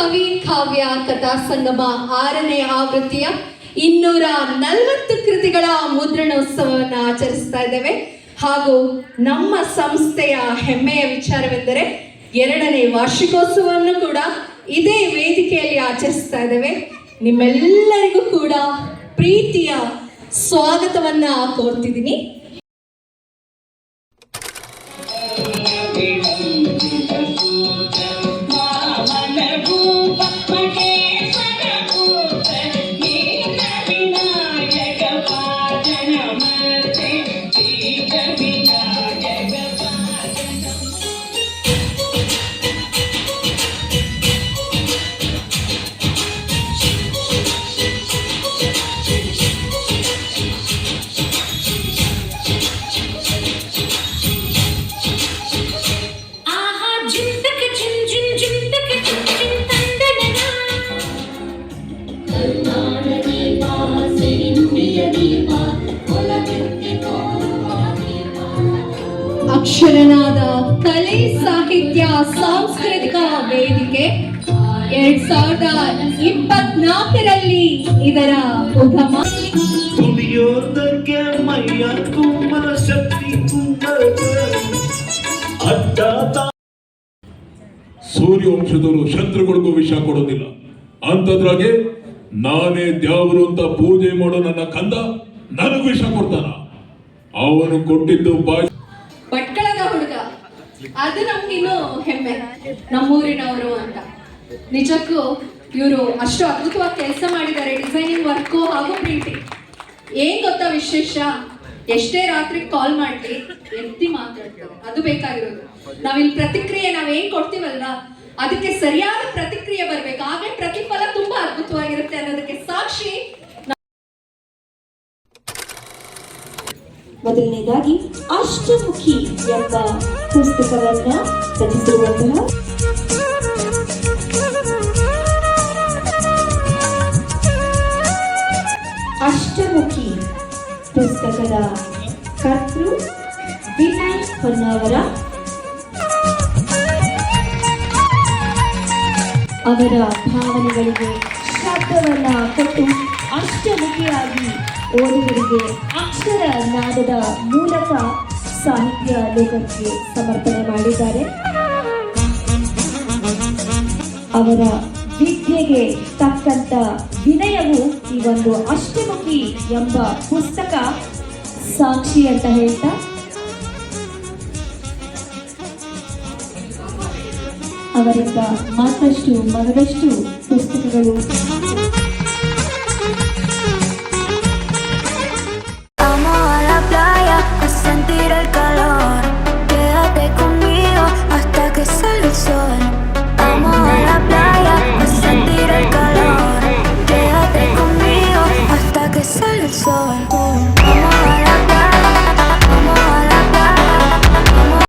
ಕವಿ ಕಾವ್ಯ ಕಥಾ ಸಂಗಮ 6ನೇ ಆವೃತ್ತಿಯ 240 ಕೃತಿಗಳ ಮುದ್ರಣೋತ್ಸವವನ್ನು ಆಚರಿಸ್ತಾ ಇದ್ದೇವೆ. ಹಾಗೂ ನಮ್ಮ ಸಂಸ್ಥೆಯ ಹೆಮ್ಮೆಯ ವಿಚಾರವೆಂದರೆ 2ನೇ ವಾರ್ಷಿಕೋತ್ಸವವನ್ನು ಕೂಡ ಇದೇ ವೇದಿಕೆಯಲ್ಲಿ ಆಚರಿಸ್ತಾ ಇದ್ದೇವೆ. ನಿಮ್ಮೆಲ್ಲರಿಗೂ ಕೂಡ ಪ್ರೀತಿಯ ಸ್ವಾಗತವನ್ನ ಕೋರ್ತಿದ್ದೀನಿ. ಅಕ್ಷರನಾದ ಕಲೆ ಸಾಹಿತ್ಯ ಸಾಂಸ್ಕೃತಿಕ ವೇದಿಕೆ 2024ರಲ್ಲಿ ಇದರ ಉಗಮ. ದುಡಿಯೋದಕ್ಕೆ ಮೈಯ ತುಂಬರ ಶಕ್ತಿ ಸೂರ್ಯವಂಶದವರು ಶತ್ರುಗಳಿಗೂ ವಿಷ ಕೊಡೋದಿಲ್ಲ. ಅಂತದ್ರಾಗೆ ನಾನೇ ದ್ಯಾವರು ಅಂತ ಪೂಜೆ ಮಾಡೋ ನನ್ನ ಕಂದ ನನಗೂ ವಿಷ ಕೊಡ್ತಾನ. ಅವನು ಕೊಟ್ಟಿದ್ದು ಭಟ್ಕಳದ ಹುಡುಗ, ಅದು ನಮ್ಗಿನ್ನು ಹೆಮ್ಮೆ, ನಮ್ಮೂರಿನವರು ಅಂತ. ನಿಜಕ್ಕೂ ಇವರು ಅಷ್ಟು ಅದ್ಭುತವಾಗಿ ಕೆಲಸ ಮಾಡಿದ್ದಾರೆ. ಡಿಸೈನಿಂಗ್ ವರ್ಕು ಹಾಗೂ ಪ್ರಿಂಟಿಂಗ್. ಏನ್ ಗೊತ್ತಾ ವಿಶೇಷ, ಎಷ್ಟೇ ರಾತ್ರಿ ಕಾಲ್ ಮಾಡ್ಲಿ ಎತ್ತಿ ಮಾತಾಡ್ತಾರೆ. ಅದು ಬೇಕಾಗಿರೋದು. ನಾವಿಲ್ಲಿ ಪ್ರತಿಕ್ರಿಯೆ ನಾವೇನ್ ಕೊಡ್ತೀವಲ್ಲ ಅದಕ್ಕೆ ಸರಿಯಾದ ಪ್ರತಿಕ್ರಿಯೆ ಬರ್ಬೇಕು. ಹಾಗೆ ಪ್ರತಿಫಲ ತುಂಬಾ ಅದ್ಭುತವಾಗಿರುತ್ತೆ ಅನ್ನೋದಕ್ಕೆ ಸಾಕ್ಷಿ. ಮೊದಲನೇದಾಗಿ ಅಷ್ಟಮುಖಿ ಎಂಬ ಪುಸ್ತಕವನ್ನ ರಚಿಸಿರುವಂತಹ ಅಷ್ಟಮುಖಿ ಪುಸ್ತಕದ ಕರ್ತೃ ವಿನಯ್ ಹೊನ್ನಾವರ. ಅವರ ಭಾವನೆಗಳಿಗೆ ಶಬ್ದವನ್ನ ಕೊಟ್ಟು ಅಷ್ಟಮುಖಿಯಾಗಿ ಓದುಗರಿಗೆ ಅಕ್ಷರ ನಾದದ ಮೂಲಕ ಸಾಹಿತ್ಯ ಲೋಕಕ್ಕೆ ಸಮರ್ಪಣೆ ಮಾಡಿದ್ದಾರೆ. ಅವರ ವಿದ್ಯೆಗೆ ತಕ್ಕಂತ ವಿನಯವು ಈ ಒಂದು ಅಷ್ಟಮುಖಿ ಎಂಬ ಪುಸ್ತಕ ಸಾಕ್ಷಿ ಅಂತ ಹೇಳ್ತಾ, ಅವರಿಂದ ಮತ್ತಷ್ಟು ಮಗದಷ್ಟು ಪುಸ್ತಕಗಳು